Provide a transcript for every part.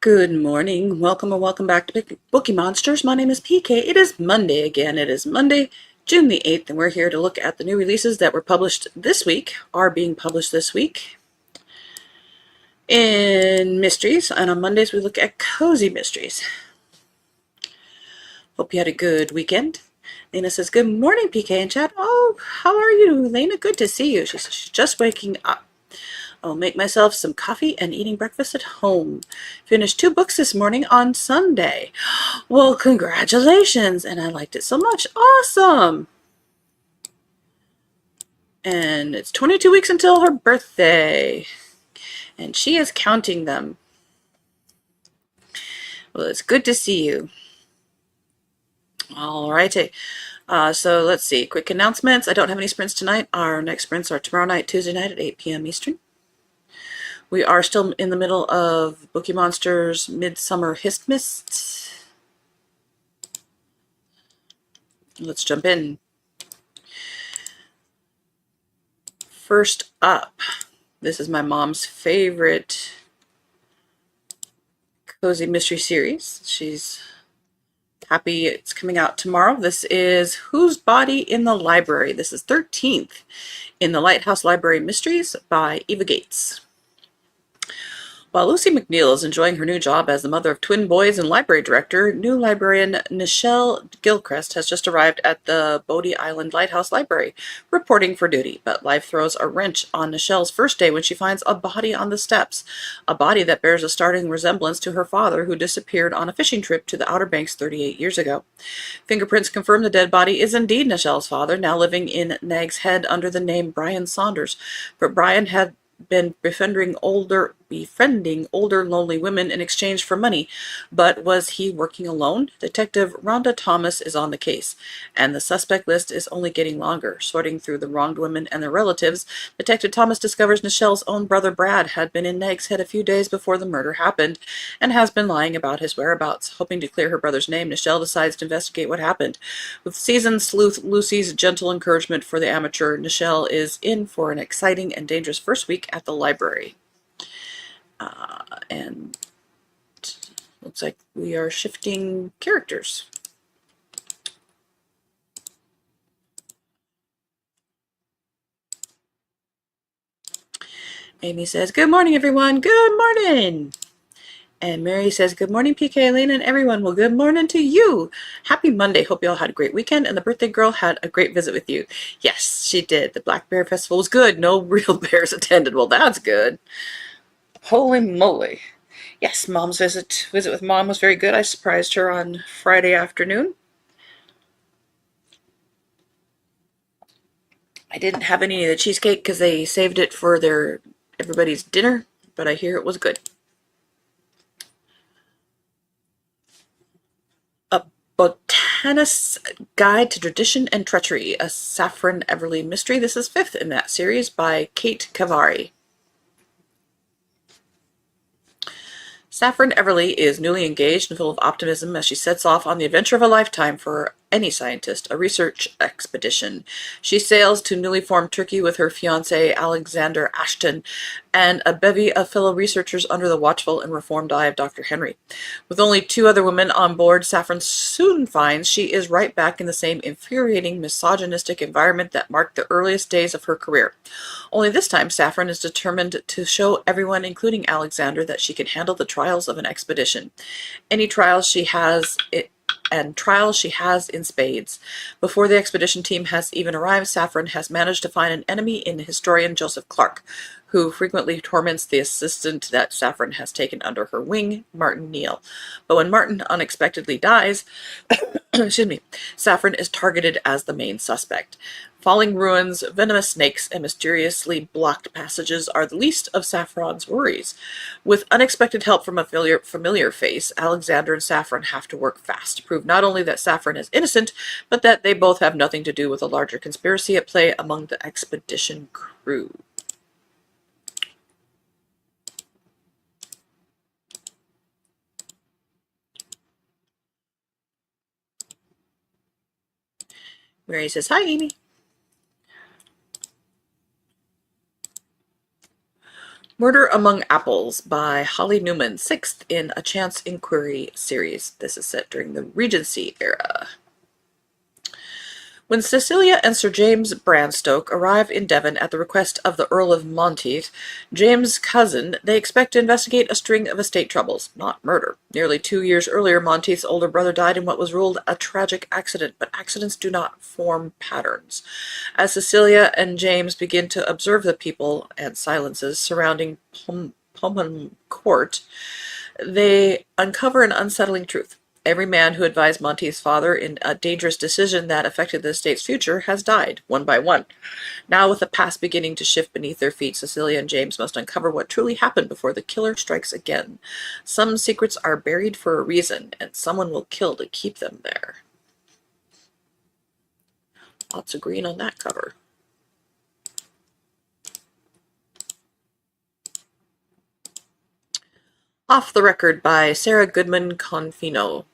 Good morning. Welcome and welcome back to Bookeemonsters. My name is PK. It is Monday again. It is Monday, June the 8th, and we're here to look at the new releases that were published this week, are being published this week in mysteries. And on Mondays, we look at cozy mysteries. Hope you had a good weekend. Lena says, good morning, PK and chat. Oh, how are you, Lena? Good to see you. She says she's just waking up. I'll make myself some coffee and eating breakfast at home. Finished 2 books this morning on Sunday. Well, congratulations, and I liked it so much. Awesome. And it's 22 weeks until her birthday, and she is counting them. Well, it's good to see you. All righty. So let's see. Quick announcements. I don't have any sprints tonight. Our next sprints are tomorrow night, Tuesday night at 8 p.m. Eastern. We are still in the middle of Bookeemonsters Midsummer Mist. Let's jump in. First up, this is my mom's favorite cozy mystery series. She's happy it's coming out tomorrow. This is Whose Body in the Library? This is 13th in the Lighthouse Library Mysteries by Eva Gates. While Lucy McNeil is enjoying her new job as the mother of twin boys and library director, new librarian Nichelle Gilchrist has just arrived at the Bodie Island Lighthouse Library, reporting for duty. But life throws a wrench on Nichelle's first day when she finds a body on the steps, a body that bears a startling resemblance to her father, who disappeared on a fishing trip to the Outer Banks 38 years ago. Fingerprints confirm the dead body is indeed Nichelle's father, now living in Nag's Head under the name Brian Saunders. But Brian had been befriending older lonely women in exchange for money. But was he working alone? Detective Rhonda Thomas is on the case, and the suspect list is only getting longer. Sorting through the wronged women and their relatives, Detective Thomas discovers Nichelle's own brother Brad had been in Nag's Head a few days before the murder happened and has been lying about his whereabouts. Hoping to clear her brother's name, Nichelle decides to investigate what happened. With seasoned sleuth Lucy's gentle encouragement for the amateur, Nichelle is in for an exciting and dangerous first week at the library. And looks like we are shifting characters. Amy says, good morning, everyone. Good morning. And Mary says, good morning, PK, Lane, and everyone. Well, good morning to you. Happy Monday. Hope you all had a great weekend, and the birthday girl had a great visit with you. Yes, she did. The Black Bear Festival was good. No real bears attended. Well, that's good. Holy moly. Yes, Mom's visit with Mom was very good. I surprised her on Friday afternoon. I didn't have any of the cheesecake because they saved it for everybody's dinner, but I hear it was good. A Botanist's Guide to Tradition and Treachery, a Saffron Everly mystery. This is 5th in that series by Kate Cavari. Saffron Everly is newly engaged and full of optimism as she sets off on the adventure of a lifetime for any scientist, a research expedition. She sails to newly formed Turkey with her fiancé Alexander Ashton and a bevy of fellow researchers under the watchful and reformed eye of Dr. Henry. With only 2 other women on board, Saffron soon finds she is right back in the same infuriating, misogynistic environment that marked the earliest days of her career. Only this time, Saffron is determined to show everyone, including Alexander, that she can handle the trials of an expedition. Any trials she has in spades. Before the expedition team has even arrived, Saffron has managed to find an enemy in the historian Joseph Clark, who frequently torments the assistant that Saffron has taken under her wing, Martin Neal. But when Martin unexpectedly dies, excuse me, Saffron is targeted as the main suspect. Falling ruins, venomous snakes, and mysteriously blocked passages are the least of Saffron's worries. With unexpected help from a familiar face, Alexander and Saffron have to work fast to prove not only that Saffron is innocent, but that they both have nothing to do with a larger conspiracy at play among the expedition crew. Mary says, hi, Amy. Murder Among Apples by Holly Newman, 6th in a Chance Inquiry series. This is set during the Regency era. When Cecilia and Sir James Branstoke arrive in Devon at the request of the Earl of Monteith, James' cousin, they expect to investigate a string of estate troubles, not murder. Nearly 2 years earlier, Monteith's older brother died in what was ruled a tragic accident, but accidents do not form patterns. As Cecilia and James begin to observe the people and silences surrounding Pullman Court, they uncover an unsettling truth. Every man who advised Monteith's father in a dangerous decision that affected the estate's future has died, one by one. Now, with the past beginning to shift beneath their feet, Cecilia and James must uncover what truly happened before the killer strikes again. Some secrets are buried for a reason, and someone will kill to keep them there. Lots of green on that cover. Off the Record by Sarah Goodman Confino.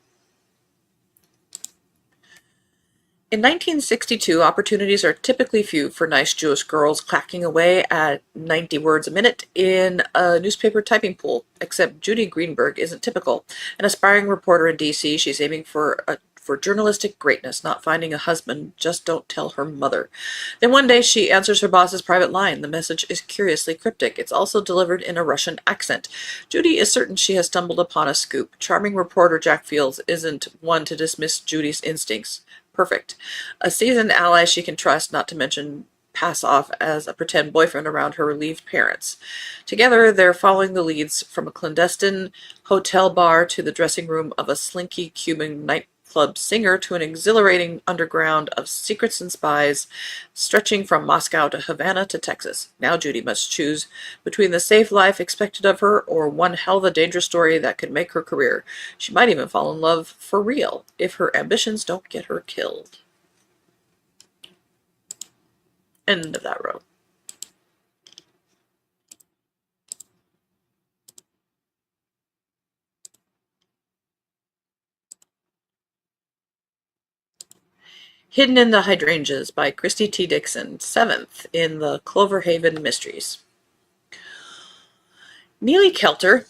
In 1962, opportunities are typically few for nice Jewish girls clacking away at 90 words a minute in a newspaper typing pool, except Judy Greenberg isn't typical. An aspiring reporter in D.C., she's aiming for journalistic greatness, not finding a husband. Just don't tell her mother. Then one day she answers her boss's private line. The message is curiously cryptic. It's also delivered in a Russian accent. Judy is certain she has stumbled upon a scoop. Charming reporter Jack Fields isn't one to dismiss Judy's instincts. Perfect. A seasoned ally she can trust, not to mention pass off as a pretend boyfriend around her relieved parents. Together, they're following the leads from a clandestine hotel bar to the dressing room of a slinky Cuban nightclub singer to an exhilarating underground of secrets and spies stretching from Moscow to Havana to Texas. Now Judy must choose between the safe life expected of her or one hell of a dangerous story that could make her career. She might even fall in love for real if her ambitions don't get her killed. End of that row. Hidden in the Hydrangeas by Christy T. Dixon, 7th in the Cloverhaven Mysteries. Neely Kelter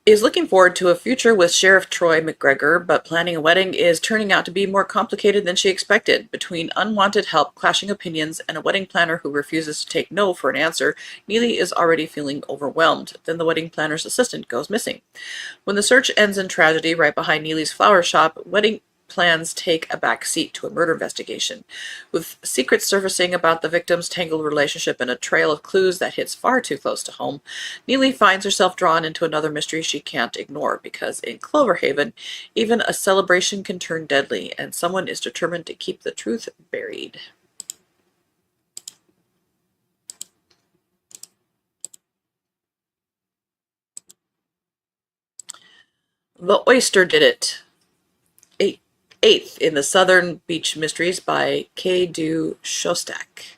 is looking forward to a future with Sheriff Troy McGregor, but planning a wedding is turning out to be more complicated than she expected. Between unwanted help, clashing opinions, and a wedding planner who refuses to take no for an answer, Neely is already feeling overwhelmed. Then the wedding planner's assistant goes missing. When the search ends in tragedy right behind Neely's flower shop, wedding plans take a back seat to a murder investigation. With secrets surfacing about the victim's tangled relationship and a trail of clues that hits far too close to home, Neely finds herself drawn into another mystery she can't ignore, because in Cloverhaven, even a celebration can turn deadly, and someone is determined to keep the truth buried. The Oyster Did It. 8th in the Southern Beach Mysteries by K. Du Shostak.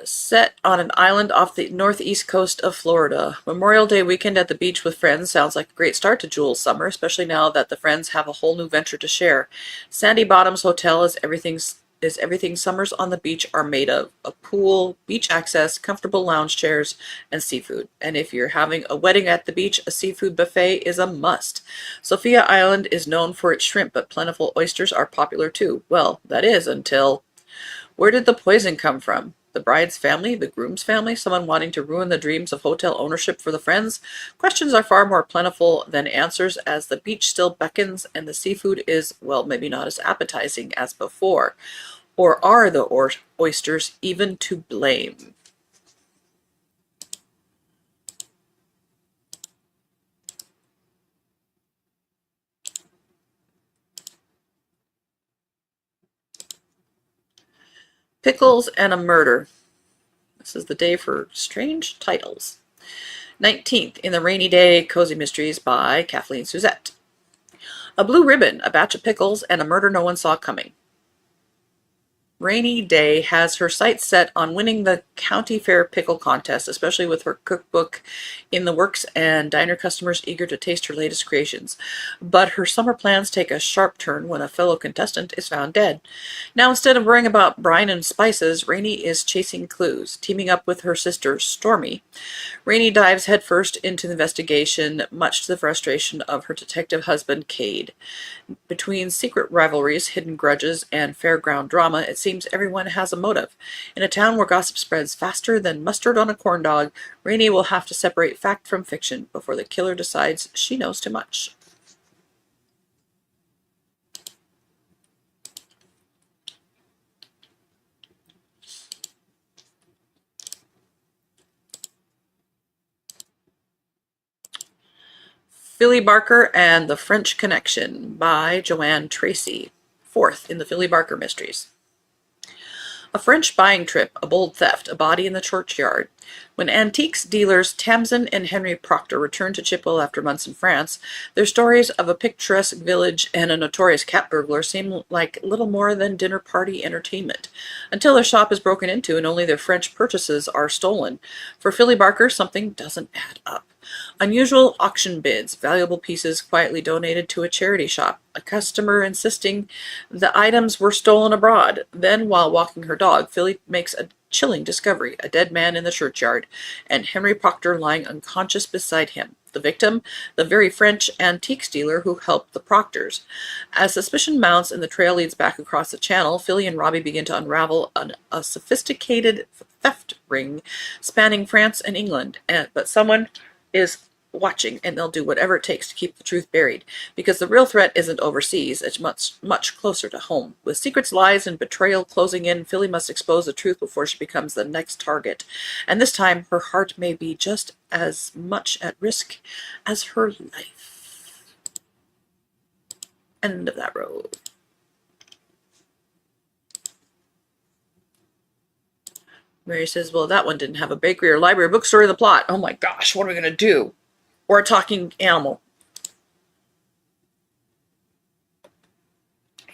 Set on an island off the northeast coast of Florida. Memorial Day weekend at the beach with friends sounds like a great start to Jules' summer, especially now that the friends have a whole new venture to share. Sandy Bottom's Hotel is everything summers on the beach are made of. A pool, beach access, comfortable lounge chairs, and seafood. And if you're having a wedding at the beach, a seafood buffet is a must. Sophia Island is known for its shrimp, but plentiful oysters are popular too. Well, that is until... Where did the poison come from? The bride's family? The groom's family? Someone wanting to ruin the dreams of hotel ownership for the friends? Questions are far more plentiful than answers, as the beach still beckons and the seafood is, well, maybe not as appetizing as before. Or are the oysters even to blame? Pickles and a Murder. This is the day for strange titles. 19th in the Rainy Day Cozy Mysteries by Kathleen Suzette. A blue ribbon, a batch of pickles, and a murder no one saw coming. Rainy Day has her sights set on winning the county fair pickle contest, especially with her cookbook in the works and diner customers eager to taste her latest creations. But her summer plans take a sharp turn when a fellow contestant is found dead. Now, instead of worrying about brine and spices, Rainy is chasing clues. Teaming up with her sister, Stormy, Rainy dives headfirst into the investigation, much to the frustration of her detective husband, Cade. Between secret rivalries, hidden grudges, and fairground drama, it seems everyone has a motive. In a town where gossip spreads faster than mustard on a corn dog, Rainey will have to separate fact from fiction before the killer decides she knows too much. Philly Barker and the French Connection by Joanne Tracy. Fourth in the Philly Barker mysteries. A French buying trip, a bold theft, a body in the churchyard. When antiques dealers Tamsin and Henry Proctor return to Chippewa after months in France, their stories of a picturesque village and a notorious cat burglar seem like little more than dinner party entertainment, until their shop is broken into and only their French purchases are stolen. For Philly Barker, something doesn't add up. Unusual auction bids, valuable pieces quietly donated to a charity shop, a customer insisting the items were stolen abroad. Then, while walking her dog, Philly makes a chilling discovery, a dead man in the churchyard, and Henry Proctor lying unconscious beside him. The victim, the very French antiques dealer who helped the Proctors. As suspicion mounts and the trail leads back across the channel, Philly and Robbie begin to unravel a sophisticated theft ring spanning France and England. But someone is watching, and they'll do whatever it takes to keep the truth buried, because the real threat isn't overseas, it's much closer to home. With secrets, lies, and betrayal closing in, Philly must expose the truth before she becomes the next target. And this time, her heart may be just as much at risk as her life. End of that road. Mary says, well, that one didn't have a bakery or library bookstore in the plot. Oh my gosh, what are we going to do? Or a talking animal.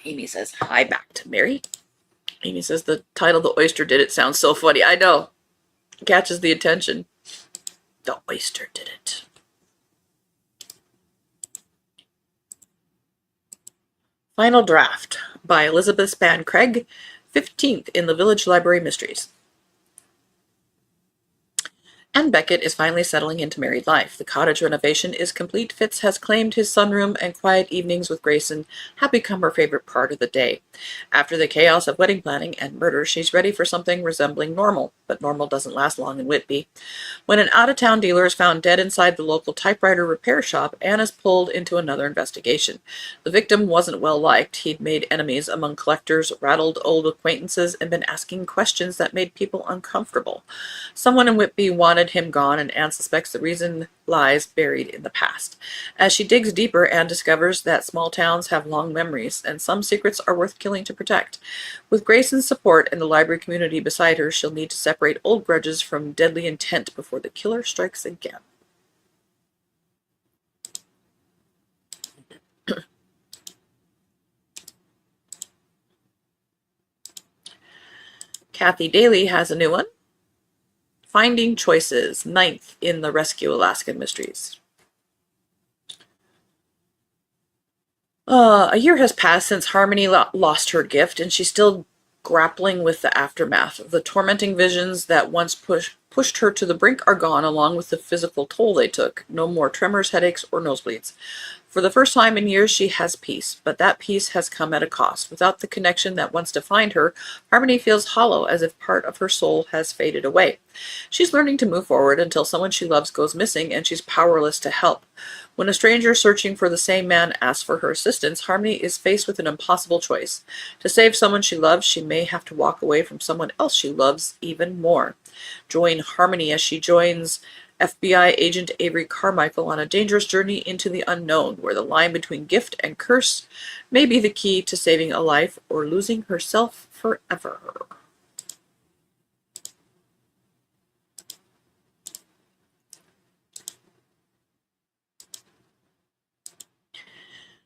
Amy says, hi back to Mary. Amy says, the title, The Oyster Did It, sounds so funny. I know. Catches the attention. The Oyster Did It. Final Draft by Elizabeth Spann Craig, 15th in the Village Library Mysteries. Anne Beckett is finally settling into married life. The cottage renovation is complete. Fitz has claimed his sunroom, and quiet evenings with Grayson have become her favorite part of the day. After the chaos of wedding planning and murder, she's ready for something resembling normal, but normal doesn't last long in Whitby. When an out-of-town dealer is found dead inside the local typewriter repair shop, Anne is pulled into another investigation. The victim wasn't well liked. He'd made enemies among collectors, rattled old acquaintances, and been asking questions that made people uncomfortable. Someone in Whitby wanted him gone, and Anne suspects the reason lies buried in the past. As she digs deeper, Anne discovers that small towns have long memories, and some secrets are worth killing to protect. With Grayson's support and the library community beside her, she'll need to separate old grudges from deadly intent before the killer strikes again. Kathy Daly has a new one. Finding Choices, 9th in the Rescue Alaskan Mysteries. A year has passed since Harmony lost her gift, and she's still grappling with the aftermath. The tormenting visions that once pushed her to the brink are gone, along with the physical toll they took. No more tremors, headaches, or nosebleeds. For the first time in years, she has peace, but that peace has come at a cost. Without the connection that once defined her, Harmony feels hollow, as if part of her soul has faded away. She's learning to move forward until someone she loves goes missing, and she's powerless to help. When a stranger searching for the same man asks for her assistance, Harmony is faced with an impossible choice. To save someone she loves, she may have to walk away from someone else she loves even more. Join Harmony as she joins FBI agent Avery Carmichael on a dangerous journey into the unknown, where the line between gift and curse may be the key to saving a life or losing herself forever.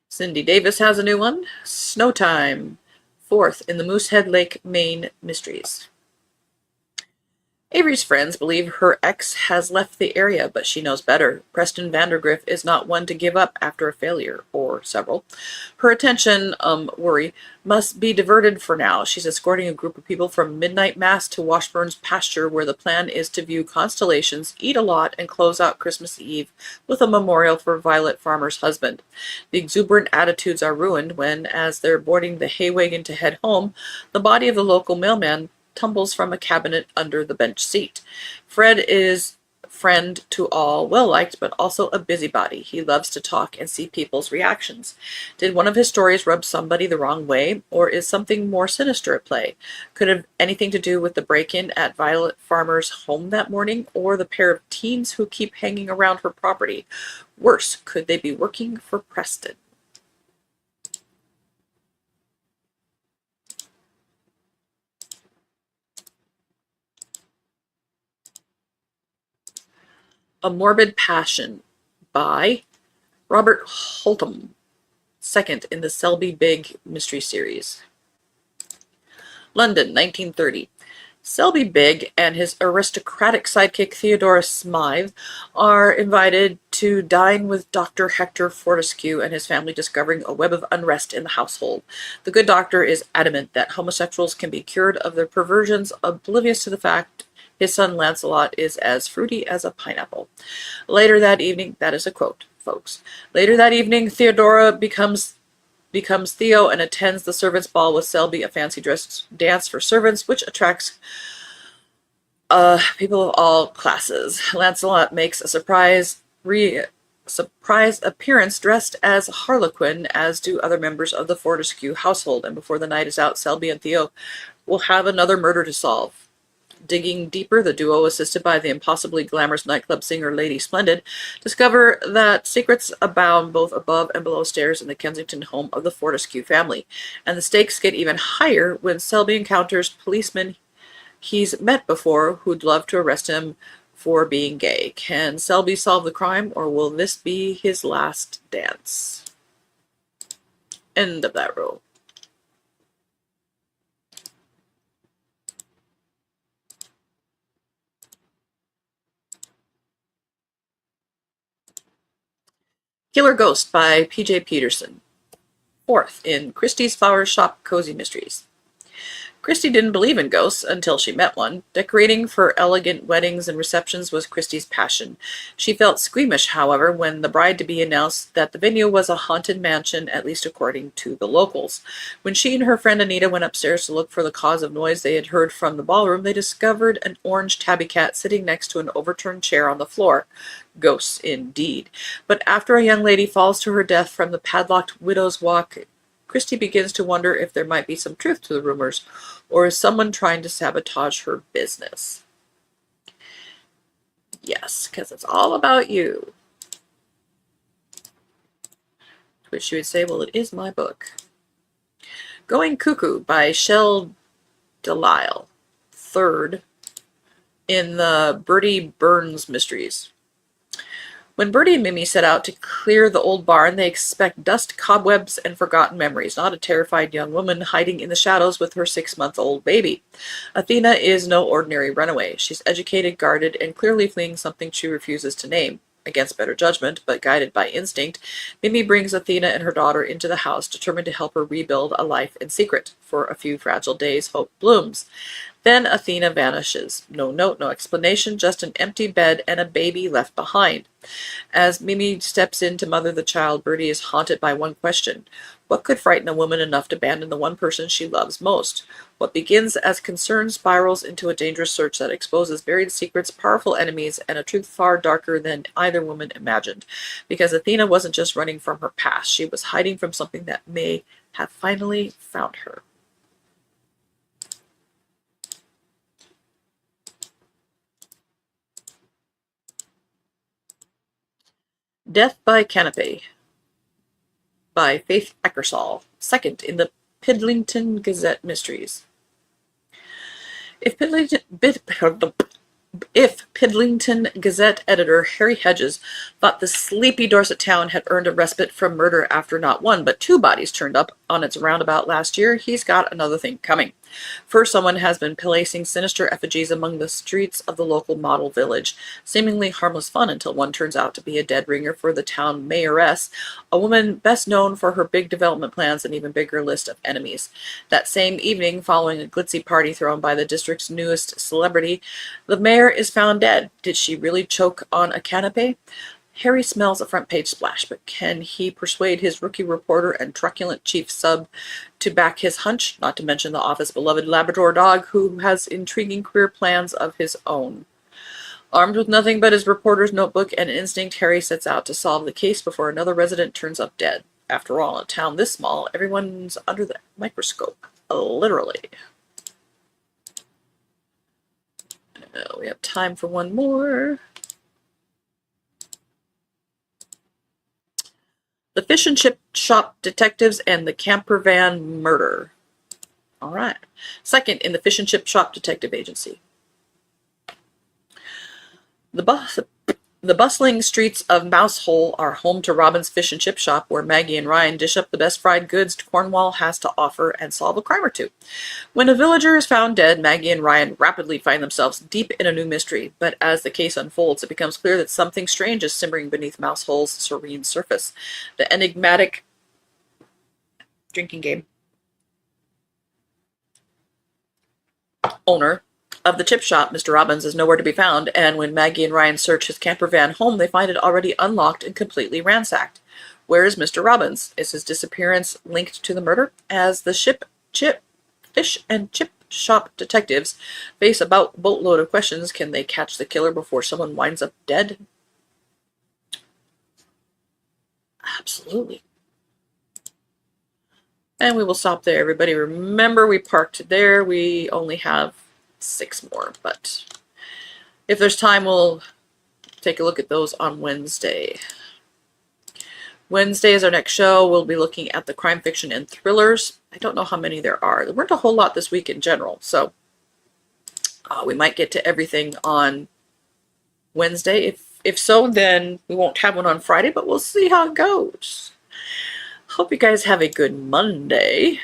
Cindy Davis has a new one. Snowtime, 4th in the Moosehead Lake, Maine mysteries. Avery's friends believe her ex has left the area, but she knows better. Preston Vandergriff is not one to give up after a failure, or several. Her attention, worry, must be diverted for now. She's escorting a group of people from midnight mass to Washburn's pasture, where the plan is to view constellations, eat a lot, and close out Christmas Eve with a memorial for Violet Farmer's husband. The exuberant attitudes are ruined when, as they're boarding the hay wagon to head home, the body of the local mailman tumbles from a cabinet under the bench seat. Fred is friend to all, well liked, but also a busybody. He loves to talk and see people's reactions. Did one of his stories rub somebody the wrong way, or is something more sinister at play? Could it have anything to do with the break-in at Violet Farmer's home that morning, or the pair of teens who keep hanging around her property? Worse, could they be working for Preston? A Morbid Passion by Robert Holtham, second in the Selby Big mystery series. London, 1930. Selby Big and his aristocratic sidekick Theodora Smythe are invited to dine with Dr. Hector Fortescue and his family, discovering a web of unrest in the household. The good doctor is adamant that homosexuals can be cured of their perversions, oblivious to the fact his son Lancelot is as fruity as a pineapple. Later that evening, that is a quote, folks. Later that evening, Theodora becomes Theo and attends the servants' ball with Selby, a fancy dress dance for servants, which attracts people of all classes. Lancelot makes a surprise appearance dressed as Harlequin, as do other members of the Fortescue household, and before the night is out, Selby and Theo will have another murder to solve. Digging deeper, the duo, assisted by the impossibly glamorous nightclub singer Lady Splendid, discover that secrets abound both above and below stairs in the Kensington home of the Fortescue family, and the stakes get even higher when Selby encounters policemen he's met before who'd love to arrest him for being gay. Can Selby solve the crime, or will this be his last dance? End of that row. Killer Ghost by P.J. Peterson. 4th in Christie's Flower Shop Cozy Mysteries. Christie didn't believe in ghosts until she met one. Decorating for elegant weddings and receptions was Christie's passion. She felt squeamish, however, when the bride-to-be announced that the venue was a haunted mansion, at least according to the locals. When she and her friend Anita went upstairs to look for the cause of noise they had heard from the ballroom, they discovered an orange tabby cat sitting next to an overturned chair on the floor. Ghosts, indeed. But after a young lady falls to her death from the padlocked widow's walk, Christie begins to wonder if there might be some truth to the rumors, or is someone trying to sabotage her business? Yes, because it's all about you. To which you would say, well, it is my book. Going Cuckoo by Shel Delisle, 3rd in the Bertie Burns mysteries. When Bertie and Mimi set out to clear the old barn, they expect dust, cobwebs, and forgotten memories, not a terrified young woman hiding in the shadows with her 6-month-old baby. Athena is no ordinary runaway. She's educated, guarded, and clearly fleeing something she refuses to name. Against better judgment, but guided by instinct, Mimi brings Athena and her daughter into the house, determined to help her rebuild a life in secret. For a few fragile days, hope blooms. Then Athena vanishes. No note, no explanation, just an empty bed and a baby left behind. As Mimi steps in to mother the child, Bertie is haunted by one question. What could frighten a woman enough to abandon the one person she loves most? What begins as concern spirals into a dangerous search that exposes buried secrets, powerful enemies, and a truth far darker than either woman imagined. Because Athena wasn't just running from her past, she was hiding from something that may have finally found her. Death by Canopy by Faith Eckersall, 2nd in the Pidlington Gazette Mysteries. If Pidlington Gazette editor Harry Hedges thought the sleepy Dorset town had earned a respite from murder after not one but 2 bodies turned up on its roundabout last year, he's got another thing coming. First, someone has been placing sinister effigies among the streets of the local model village. Seemingly harmless fun until one turns out to be a dead ringer for the town mayoress, a woman best known for her big development plans and even bigger list of enemies. That same evening, following a glitzy party thrown by the district's newest celebrity, the mayor is found dead. Did she really choke on a canapé? Harry smells a front-page splash, but can he persuade his rookie reporter and truculent chief sub to back his hunch, not to mention the office's beloved Labrador dog, who has intriguing career plans of his own? Armed with nothing but his reporter's notebook and instinct, Harry sets out to solve the case before another resident turns up dead. After all, in a town this small, everyone's under the microscope. Literally. We have time for one more. The Fish and Chip Shop Detectives and the Camper Van Murder. All right. Second in the Fish and Chip Shop Detective Agency. The bustling streets of Mousehole are home to Robin's Fish and Chip Shop, where Maggie and Ryan dish up the best fried goods Cornwall has to offer and solve a crime or two. When a villager is found dead, Maggie and Ryan rapidly find themselves deep in a new mystery, but as the case unfolds, it becomes clear that something strange is simmering beneath Mousehole's serene surface. The enigmatic drinking game owner of the chip shop, Mr. Robbins, is nowhere to be found, and when Maggie and Ryan search his camper van home, they find it already unlocked and completely ransacked. Where is Mr. Robbins? Is his disappearance linked to the murder? As the Fish and Chip Shop detectives face a boatload of questions, can they catch the killer before someone winds up dead? Absolutely. And we will stop there, everybody. Remember, we parked there. We only have 6 more, but if there's time, we'll take a look at those on Wednesday. Wednesday is our next show. We'll be looking at the crime fiction and thrillers. I don't know how many there are. There weren't a whole lot this week in general, so we might get to everything on Wednesday. If so, then we won't have one on Friday, but we'll see how it goes. Hope you guys have a good Monday.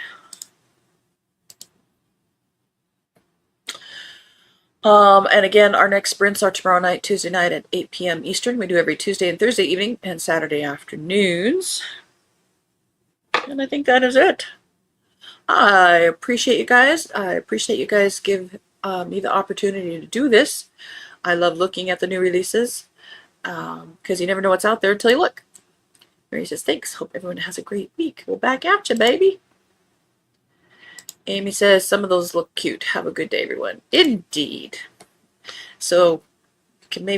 And again, our next sprints are tomorrow night, Tuesday night at 8 p.m. Eastern. We do every Tuesday and Thursday evening and Saturday afternoons. And I think that is it. I appreciate you guys. I appreciate you guys give me the opportunity to do this. I love looking at the new releases because you never know what's out there until you look. Mary says, thanks. Hope everyone has a great week. We'll back at you, baby. Amy says, some of those look cute. Have a good day, everyone. Indeed. So, you can maybe